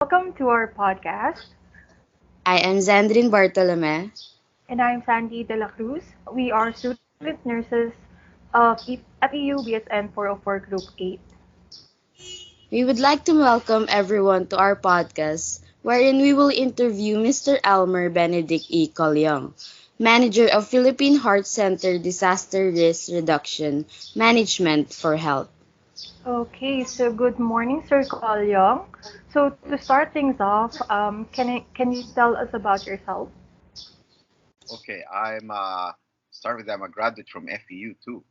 Welcome to our podcast. I am Zandrine Bartolome. And I'm Sandy Dela Cruz. We are student nurses of FEU BSN 404 Group 8. We would like to welcome everyone to our podcast, wherein we will interview Mr. Elmer Benedict E. Collong, Manager of Philippine Heart Center Disaster Risk Reduction Management for Health. Okay, so good morning, Sir Collong. So to start things off, can you tell us about yourself? Okay, start with I'm a graduate from FEU too,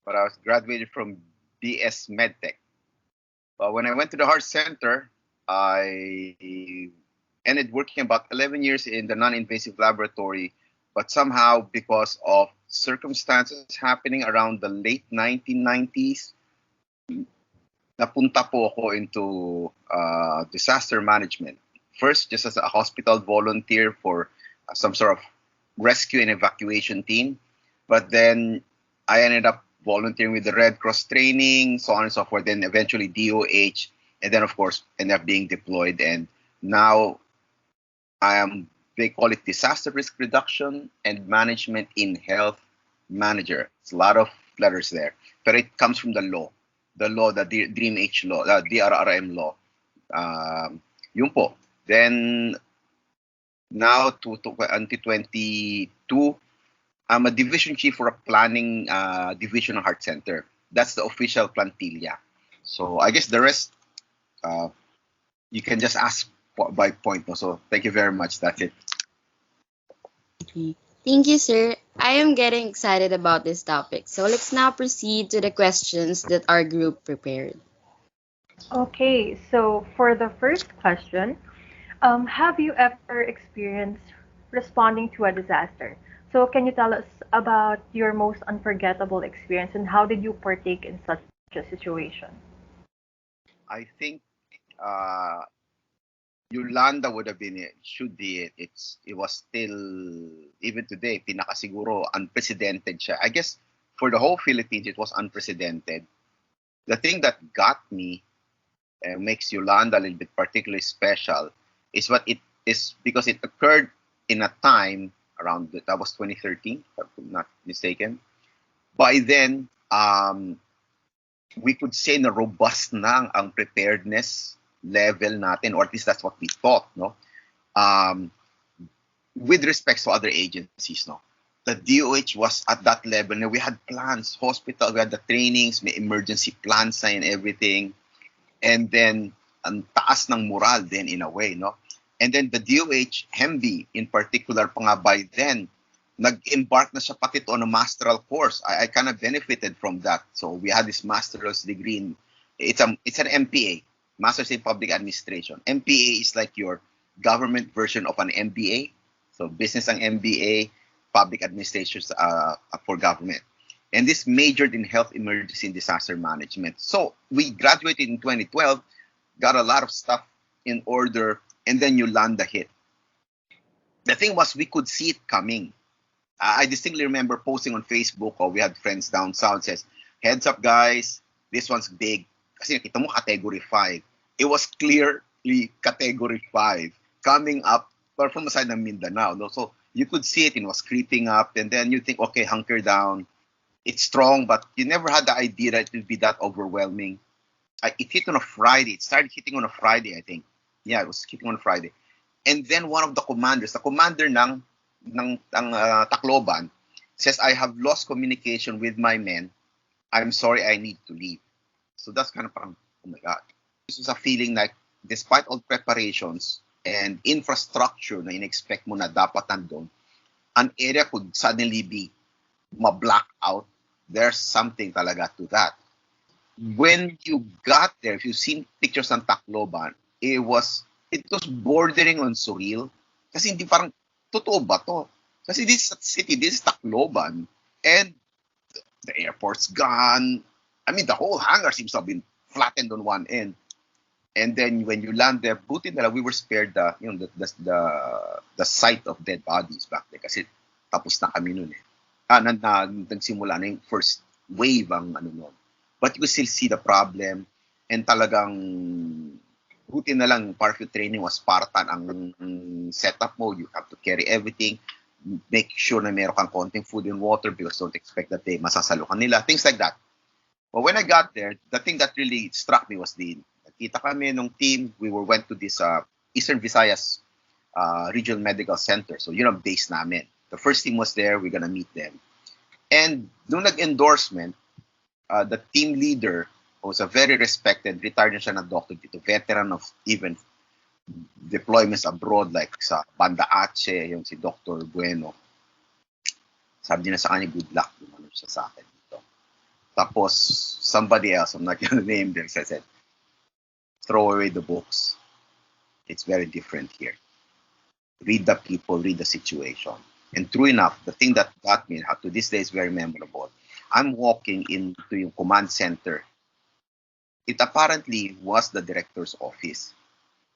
but I was graduated from BS MedTech. But when I went to the Heart Center, I ended working about 11 years in the non-invasive laboratory, but somehow because of circumstances happening around the late 1990s, napunta po ako into disaster management. First, just as a hospital volunteer for some sort of rescue and evacuation team. But then I ended up volunteering with the Red Cross training, so on and so forth. Then eventually DOH, and then of course ended up being deployed. And now I am, they call it disaster risk reduction and management in health manager. It's a lot of letters there, but it comes from the Dream H law, DRRM law. Yun po. Then now to until 22, I'm a division chief for a planning division of Heart Center. That's the official plantilla. So I guess the rest uh, you can just ask by point. No? So thank you very much. That's it. Okay. Thank you, sir. I am getting excited about this topic. So let's now proceed to the questions that our group prepared. Okay, so for the first question, have you ever experienced responding to a disaster? So can you tell us about your most unforgettable experience and how did you partake in such a situation? I think uh, Yolanda would have been it. Should be it. It was still even today pinakasiguro unprecedented siya. I guess for the whole Philippines it was unprecedented. The thing that got me makes Yolanda a little bit particularly special is what it is because it occurred in a time around that was 2013, if I'm not mistaken. By then, we could say na robust na ang preparedness level natin, or at least that's what we thought, no? Um, with respect to other agencies, no? The DOH was at that level. No? We had plans, hospital, we had the trainings, may emergency plans na and everything. And then, ang taas ng moral then in a way, no? And then the DOH, HEMV in particular pa nga by then, nag-embark na siya pati on a masteral course. I kind of benefited from that. So we had this master's degree in, it's an MPA, Master's in Public Administration. MPA is like your government version of an MBA. So business ang MBA, public administration for government. And this majored in health emergency and disaster management. So we graduated in 2012, got a lot of stuff in order, and then Yolanda hit. The thing was, we could see it coming. I distinctly remember posting on Facebook, or we had friends down south, says, heads up guys, this one's big. Kasi nakita mo category 5. It was clearly category 5 coming up but from the side of Mindanao. No? So you could see it was creeping up, and then you think, okay, hunker down. It's strong, but you never had the idea that it would be that overwhelming. It hit on a Friday. It started hitting on a Friday, I think. Yeah, it was hitting on a Friday. And then one of the commanders, the commander ng Tacloban, says, I have lost communication with my men. I'm sorry, I need to leave. So that's kind of parang, oh my God. This was a feeling like, despite all preparations and infrastructure na in-expect mo na dapat nandun, an area could suddenly be ma-black out. There's something talaga to that. When you got there, if you've seen pictures ng Tacloban, it was bordering on surreal. Kasi hindi parang, totoo ba to? Kasi this city, this is Tacloban. And the airport's gone. I mean, the whole hangar seems to have been flattened on one end. And then when you land there, buti na lang, we were spared the sight of dead bodies back there. Kasi tapos na kami nun eh. Nagsimula na yung first wave ang ano nun. But you still see the problem, and talagang Buti na lang, parachute training was Spartan ang setup mo. You have to carry everything. Make sure na meron kang konting food and water because don't expect that they masasalo ka nila. Things like that. But when I got there, the thing that really struck me was nakita kami nung team. We went to this Eastern Visayas Regional Medical Center. So yun ang base namin. The first team was there. We're gonna meet them. And nung nag-endorsement, the team leader was a very respected, retired na siya na doctor dito, veteran of even deployments abroad like sa Banda Aceh, yung si Dr. Bueno. Sabi niya sa kanya, good luck, ano siya sa akin dito. Tapos, somebody else, I'm not gonna name them, said, throw away the books. It's very different here. Read the people, read the situation. And true enough, the thing that got me, to this day is very memorable. I'm walking into yung command center. It apparently was the director's office.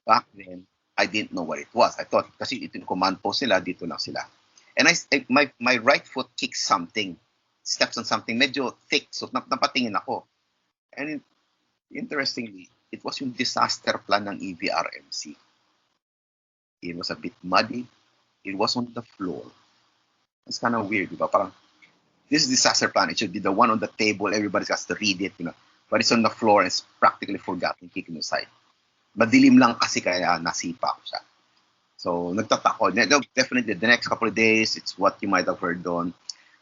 Back then, I didn't know what it was. I thought, kasi ito yung command post nila, dito lang sila. And my right foot kicks something, steps on something, medyo thick, so napatingin ako. And interestingly, it was yung disaster plan ng EVRMC. It was a bit muddy. It was on the floor. It's kind of weird, diba? Parang, this disaster plan, it should be the one on the table, everybody has to read it, but it's on the floor and it's practically forgotten, kicking aside. Madilim lang kasi kaya nasipa ko siya. So, nagtatako. Definitely, the next couple of days, it's what you might have heard doon.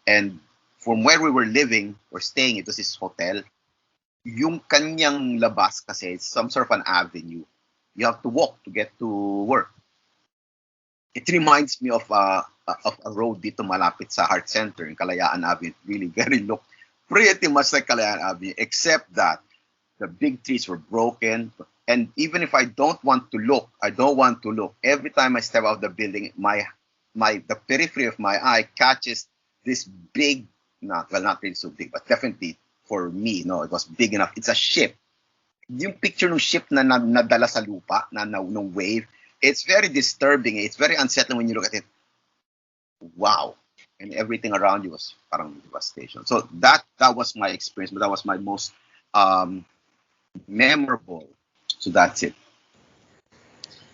And from where we were living or staying, it was this hotel, yung kanyang labas kasi, it's some sort of an avenue. You have to walk to get to work. It reminds me of a road dito malapit sa Heart Center in Kalayaan Avenue. Really look pretty much like Kalayaan Avenue, except that the big trees were broken. And even if I don't want to look, every time I step out of the building, the periphery of my eye catches this big, not really so big, but definitely for me, it was big enough. It's a ship. Yung picture ng ship na nadala sa lupa, nung wave, it's very disturbing. It's very unsettling when you look at it. Wow. And everything around you was parang devastation. So that was my experience, but that was my most memorable. So that's it.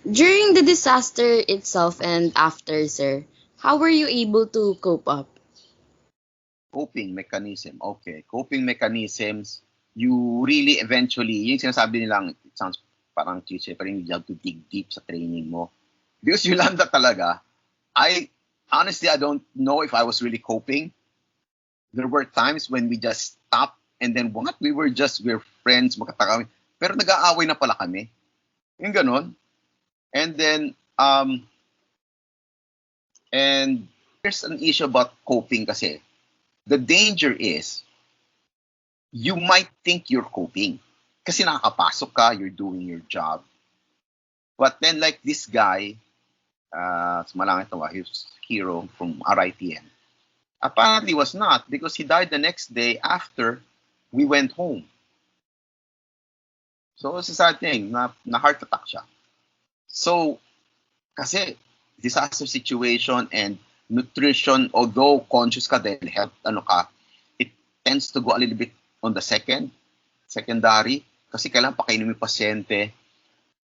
During the disaster itself and after, sir, how were you able to cope up? Coping mechanism. Okay. Coping mechanisms, you really eventually, yung sinasabi nilang, it sounds parang cliche, pero you have to dig deep sa training mo. Because Yolanda talaga, honestly, I don't know if I was really coping. There were times when we just stopped and then what? We're friends, magkataka kami. Pero nag-aaway na pala kami. Yung ganon. And then, and there's an issue about coping kasi. The danger is, you might think you're coping. Kasi nakakapasok ka, you're doing your job. But then like this guy, sumalangit na he was hero from RITN. Apparently was not because he died the next day after we went home. So it's a sad thing, na heart attack siya. So, kasi disaster situation and nutrition, although conscious ka dahil health, it tends to go a little bit on the secondary, kasi kailangan pakainin mo yung pasyente.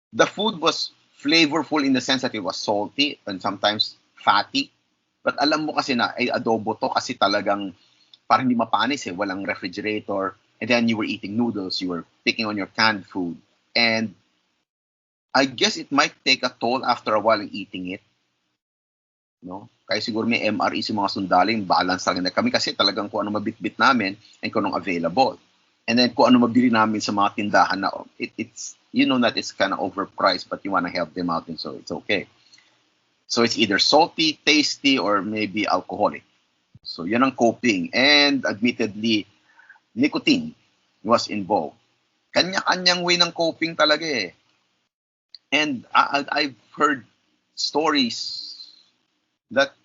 The food was flavorful in the sense that it was salty and sometimes fatty. But alam mo kasi na, adobo to kasi talagang parang hindi mapanis walang refrigerator. And then you were eating noodles, you were picking on your canned food. And I guess it might take a toll after a while in eating it. Kaya siguro may MRE si mga sundaling, balance lang na kami kasi talagang kung ano mabitbit namin and kung anong available. And then kung ano mabili namin sa mga tindahan na it's you know that it's kind of overpriced but you want to help them out and so it's okay. So it's either salty, tasty, or maybe alcoholic. So yan ang coping. And admittedly, nicotine was involved. Kanya-kanyang way ng coping talaga eh. And I've heard stories that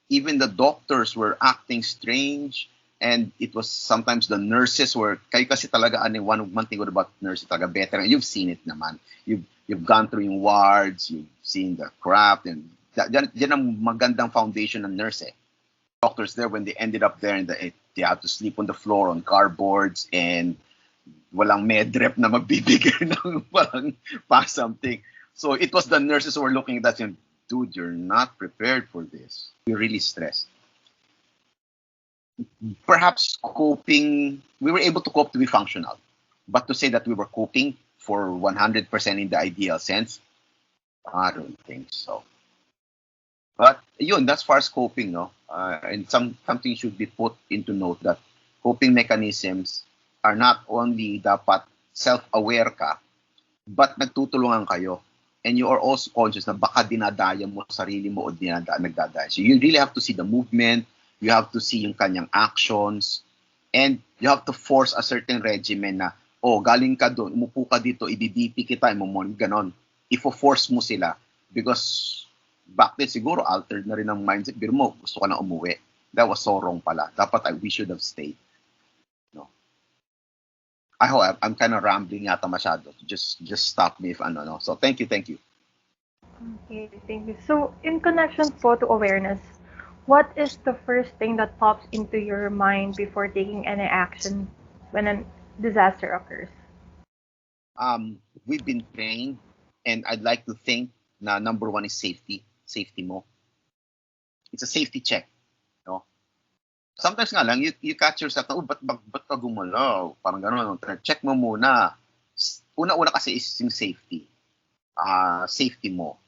even the doctors were acting strange and it was sometimes the nurses were, kayo kasi talaga one thing about nurses talaga better. You've seen it naman. You've gone through in wards, you've seen the craft and yan ang magandang foundation ng nurse eh. Doctors there when they ended up there and they had to sleep on the floor on cardboards and walang medrep na magbibigay ng parang something. So it was the nurses who were looking at that saying, dude, you're not prepared for this. You're really stressed. Perhaps coping, we were able to cope to be functional. But to say that we were coping for 100% in the ideal sense, I don't think so. But yun, that's far as coping, no? And something should be put into note that coping mechanisms are not only dapat self-aware ka, but nagtutulungan kayo. And you are also conscious na baka dinadaya mo sarili mo o nagdadaya. So you really have to see the movement, you have to see yung kanyang actions, and you have to force a certain regimen na, oh, galing ka doon, umupo ka dito, i-DP kita, ganon. Ifo-force mo sila. Because back then siguro altered na rin ang mindset. Pero mo, gusto ka na umuwi. That was so wrong pala. Dapat we should have stayed. No. I hope I'm kind of rambling yata masyado. Just stop me if ano, no. So thank you. Okay, thank you. So, in connection po to awareness, what is the first thing that pops into your mind before taking any action when a disaster occurs? We've been trained, and I'd like to think na number one is safety. Safety mo. It's a safety check. No? Sometimes nga lang, you catch yourself na, ba't ka gumalaw? Parang gano'n. Check mo muna. Una-una kasi is yung safety. Safety mo.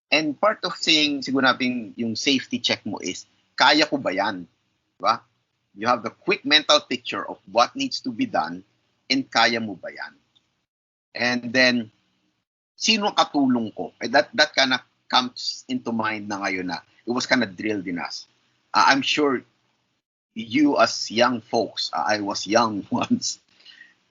And part of saying, siguro natin yung safety check mo is, kaya ko ba yan? Diba? You have the quick mental picture of what needs to be done and kaya mo ba yan? And then, sino katulong ko? That kind of comes into mind na ngayon na it was kind of drilled in us. I'm sure you as young folks, I was young once,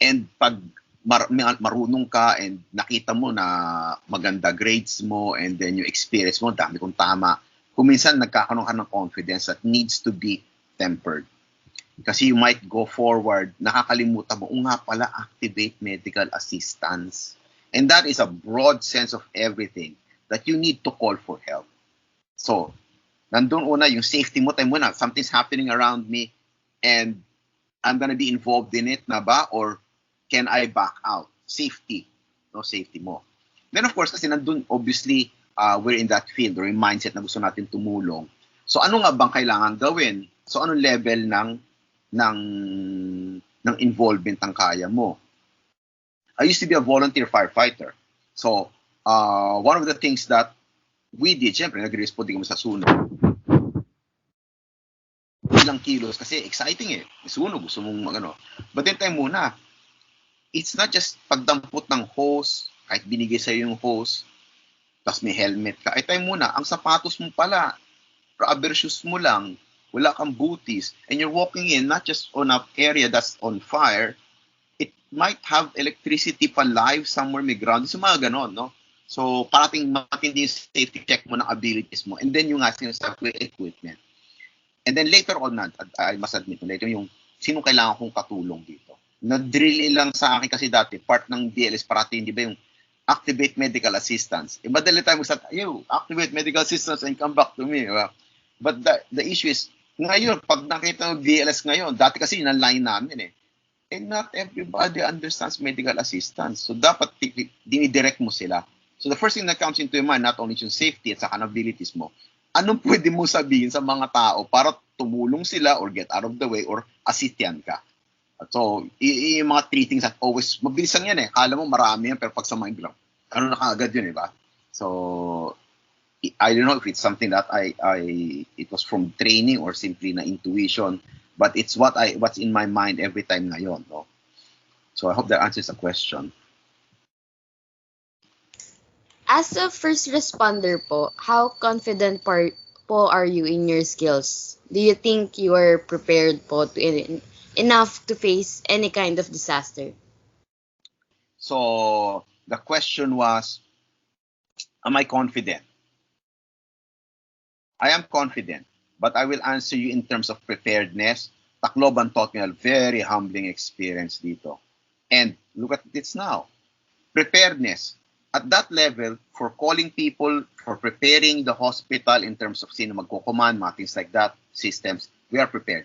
and pag marunong ka and nakita mo na maganda grades mo and then yung experience mo, dami kong tama, kuminsan nagkakaroon ka ng confidence that needs to be tempered. Kasi you might go forward, nakakalimutan mo, nga pala, activate medical assistance. And that is a broad sense of everything that you need to call for help. So, nandun una, yung safety mo, tayo muna, something's happening around me and I'm gonna be involved in it na ba? Or can I back out? Safety. No, safety mo. Then of course, kasi nandun, obviously, we're in that field or in mindset na gusto natin tumulong. So, ano nga bang kailangan gawin? So, anong level ng involvement ang kaya mo? I used to be a volunteer firefighter. So, one of the things that we did, syempre, nag-respond din kami sa sunog. Ilang kilos kasi exciting eh. Sunog, gusto mong magano. But then tayo muna, it's not just pagdampot ng hose, kahit binigay sa'yo yung hose, tapos may helmet ka. Ay tayo muna, ang sapatos mo pala, rubber shoes mo lang, wala kang booties, and you're walking in not just on an area that's on fire, it might have electricity pa live somewhere, may ground. So mga ganon, no? So parating matindi yung safety check mo ng abilities mo. And then yung nga sinasabi equipment. And then later on, I must admit, later yung sino kailangan kong katulong dito. Na-drill lang sa akin kasi dati, part ng DLS parating, di ba yung activate medical assistance. E madali tayo magsasabi, activate medical assistance and come back to me. Diba? But the issue is, ngayon, pag nakita ng DLS ngayon, dati kasi yun ang line namin eh. And not everybody understands medical assistance. So dapat dinidirect mo sila. So the first thing that comes into your mind, not only yung safety at saka abilities mo, anong pwede mo sabihin sa mga tao para tumulong sila or get out of the way or assistan ka? So, yung mga three things that always, mabilis lang yan eh. Kala mo marami yan, pero pag sa mind lang, ano na kaagad yun, ba? So, I don't know if it's something that it was from training or simply na intuition, but it's what's in my mind every time ngayon, no? So I hope that answers the question. As a first responder po, how confident po are you in your skills? Do you think you are prepared po enough to face any kind of disaster? So the question was, am I confident? I am confident, but I will answer you in terms of preparedness. Tacloban taught me a very humbling experience dito. And look at this now. Preparedness. At that level, for calling people, for preparing the hospital in terms of sino magko-command, mga things like that, systems, we are prepared.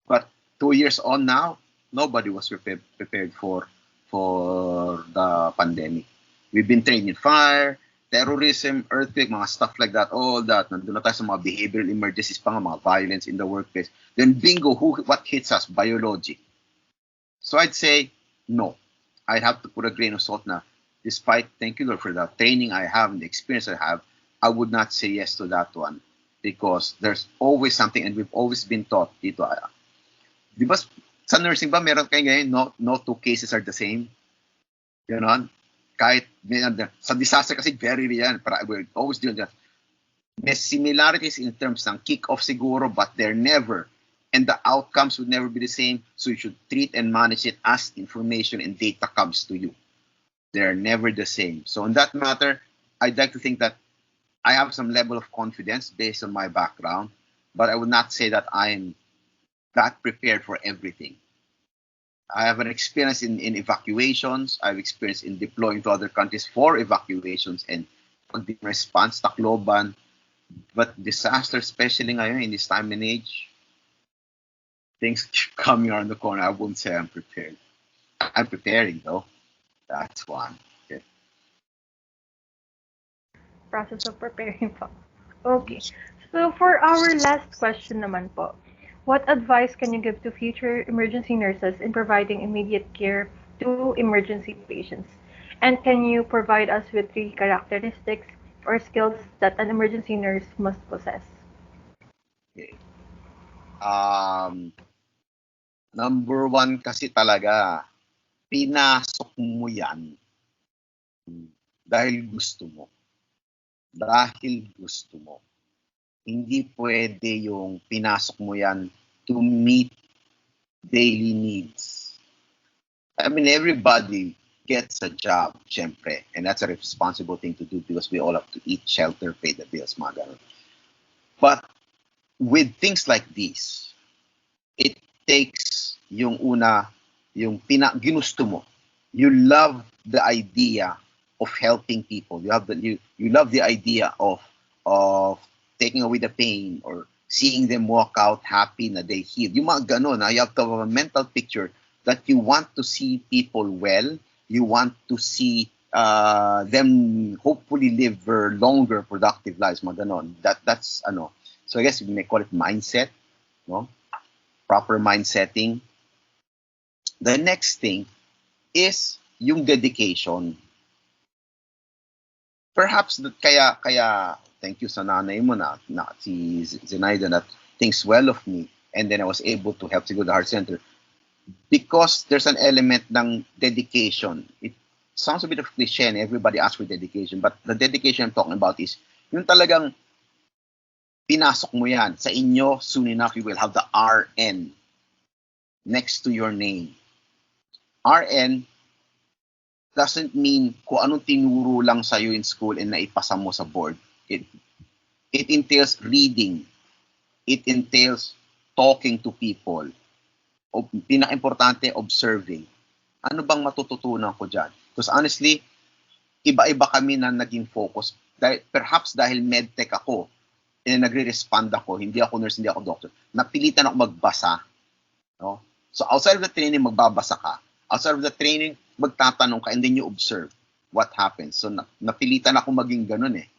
But 2 years on now, nobody was prepared for the pandemic. We've been trained in fire, terrorism, earthquake, mga stuff like that, all that. Nandun na tayo sa mga behavioral emergencies pa nga, mga violence in the workplace. Then bingo, what hits us? Biology. So I'd say no. I'd have to put a grain of salt na despite, thank you Lord for the training I have and the experience I have, I would not say yes to that one because there's always something and we've always been taught dito. Di ba sa nursing ba meron kayo ngayon no two cases are the same? Ganon. Kahit sa disaster kasi very real. We're always doing that. May similarities in terms ng kick-off siguro but they're never and the outcomes would never be the same. So you should treat and manage it as information and data comes to you. They're never the same. So in that matter, I'd like to think that I have some level of confidence based on my background, but I would not say that I'm that prepared for everything. I have an experience in evacuations. I have experience in deploying to other countries for evacuations and response, takloban. But disaster, especially ngayon in this time and age, things keep coming around the corner. I wouldn't say I'm prepared. I'm preparing though. That's one. Okay. Process of preparing po. Okay. So for our last question naman po, what advice can you give to future emergency nurses in providing immediate care to emergency patients? And can you provide us with 3 characteristics or skills that an emergency nurse must possess? Okay. Number 1 kasi talaga, pinasok mo yan dahil gusto mo. Dahil gusto mo. Hindi pwede yung pinasok mo yan to meet daily needs. I mean, everybody gets a job, syempre. And that's a responsible thing to do because we all have to eat, shelter, pay the bills, mga ganun. But with things like this, it takes yung una, yung ginusto mo. You love the idea of helping people. You love the idea of taking away the pain or seeing them walk out happy na they heal. Yung mga ganun, you have to have a mental picture that you want to see people well, you want to see them hopefully live longer, productive lives, mga ganun. That's ano. So I guess we may call it mindset, no? Proper mindsetting. The next thing is yung dedication. Perhaps kaya thank you sa nanay mo na si Zenaida that thinks well of me and then I was able to help siguro the heart center because there's an element ng dedication. It sounds a bit of cliche and everybody asks for dedication but the dedication I'm talking about is yung talagang pinasok mo yan. Sa inyo, soon enough, you will have the RN next to your name. RN doesn't mean kung anong tinuro lang sa'yo in school and naipasa mo sa board. It entails reading. It entails talking to people. Pinaka-importante, observing. Ano bang matututunan ko dyan? Because honestly, iba-iba kami na naging focus. Perhaps dahil medtech ako, and nagre-respond ako, hindi ako nurse, hindi ako doctor, napilitan ako magbasa. No? So outside of the training, magbabasa ka. Outside of the training, magtatanong ka and then you observe what happens. So napilitan ako maging ganun eh.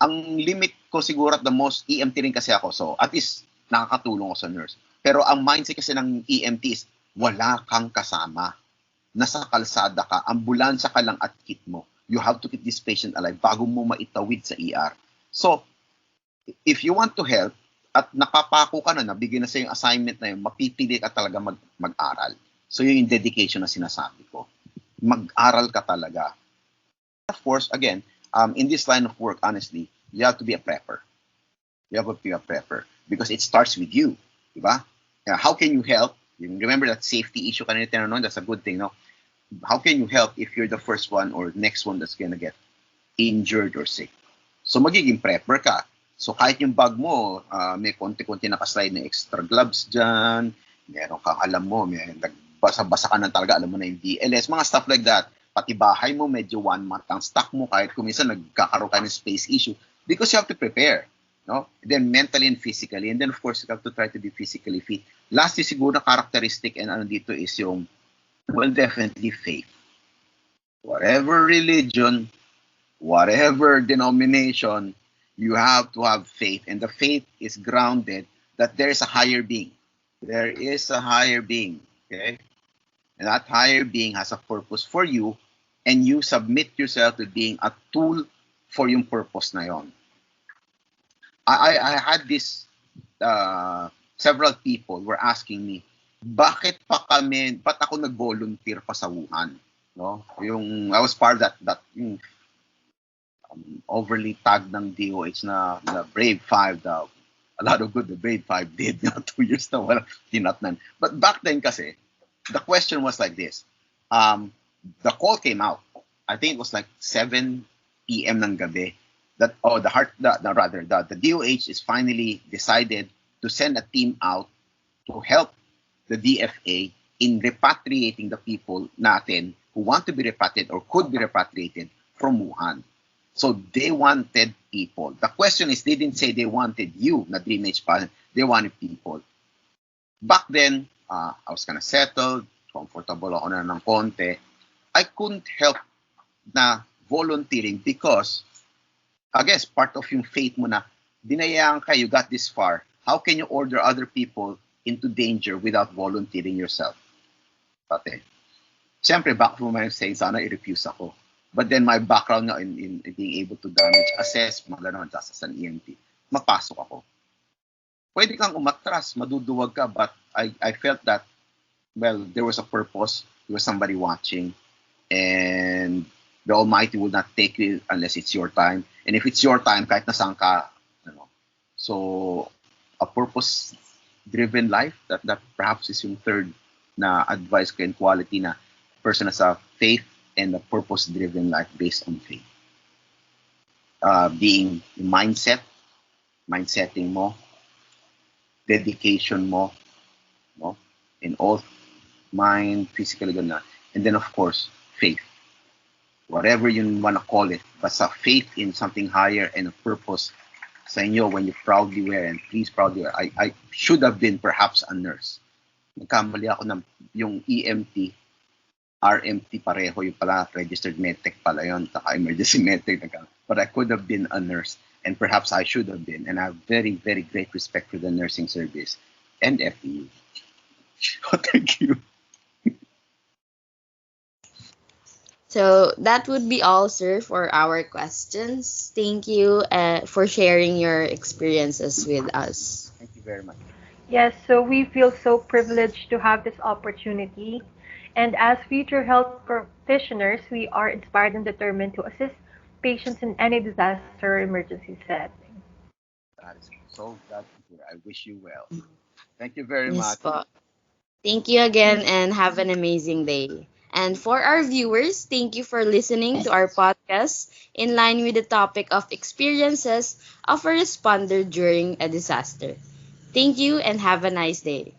Ang limit ko siguro at the most, EMT rin kasi ako. So at least nakakatulong ako sa nurse. Pero ang mindset kasi ng EMT is, wala kang kasama. Nasa kalsada ka, ambulansya ka lang at kit mo. You have to keep this patient alive bago mo maitawid sa ER. So, if you want to help at nakapako ka na, nabigyan na sa yung assignment na yun, mapipili ka talaga mag-aral. So, yun yung dedication na sinasabi ko. Mag-aral ka talaga. Of course, again, in this line of work, honestly, you have to be a prepper. You have to be a prepper because it starts with you. Diba? How can you help? You remember that safety issue kanina tinanong, that's a good thing, no? How can you help if you're the first one or next one that's gonna get injured or sick? So, magiging prepper ka. So, kahit yung bag mo, may konti-konti nakaslide na extra gloves dyan, meron kang alam mo, may basa-basa ka na talaga, alam mo na yung BLS, mga stuff like that. Pati bahay mo, medyo 1 month ang stock mo, kahit kung minsan nagkakaroon ka ng space issue, because you have to prepare. no? Then mentally and physically. And then, of course, you have to try to be physically fit. Last is siguro na characteristic and ano dito is yung, well, definitely faith. Whatever religion, whatever denomination, you have to have faith. And the faith is grounded that there is a higher being. There is a higher being. Okay? And that higher being has a purpose for you, and you submit yourself to being a tool for yung purpose na yon. I had this, several people were asking me, ba't ako nag-volunteer pa sa Wuhan? No? I was part of that overly tagged ng DOH na Brave 5, a lot of good the Brave 5 did, 2 years na wala tinatnan. But back then kasi, the question was like this. The call came out. I think it was like 7 p.m. ng gabi. The DOH is finally decided to send a team out to help the DFA in repatriating the people natin who want to be repatriated or could be repatriated from Wuhan. So they wanted people. The question is, they didn't say they wanted you, na DMH pa. They wanted people. Back then, I was kind of settled, comfortable ako na ng konti. I couldn't help na volunteering because, I guess, part of yung faith mo na, dinayaan ka, you got this far. How can you order other people into danger without volunteering yourself? Pati. Siyempre, back from my saying, sana i-refuse ako. But then my background na in being able to damage assess, mga gano'n, just as an EMT, mapasok ako. Pwede kang umatras, maduduwag ka, but I felt that, well, there was a purpose, there was somebody watching, and the Almighty will not take it unless it's your time. And if it's your time, kahit nasaan ka, So, a purpose-driven life, that perhaps is yung third na advice ko and quality na person has a faith and a purpose-driven life based on faith. Being mindsetting mo, dedication mo, no? In all mind, physically, gana. And then, of course, faith. Whatever you want to call it, basta faith in something higher and a purpose sa inyo when you proudly wear, and please proudly wear. I should have been perhaps a nurse. Nagkamali ako ng yung EMT, RMT pareho, yung pala registered medtech pala yun, saka emergency medtech. But I could have been a nurse, and perhaps I should have been. And I have very, very great respect for the nursing service and FEU. Thank you. So that would be all, sir, for our questions. Thank you for sharing your experiences with us. Thank you very much. Yes, so we feel so privileged to have this opportunity. And as future health practitioners, we are inspired and determined to assist patients in any disaster or emergency setting. That is so glad to hear. I wish you well. Thank you very Yes, much. po. Thank you again and have an amazing day. And for our viewers, thank you for listening to our podcast in line with the topic of experiences of a responder during a disaster. Thank you and have a nice day.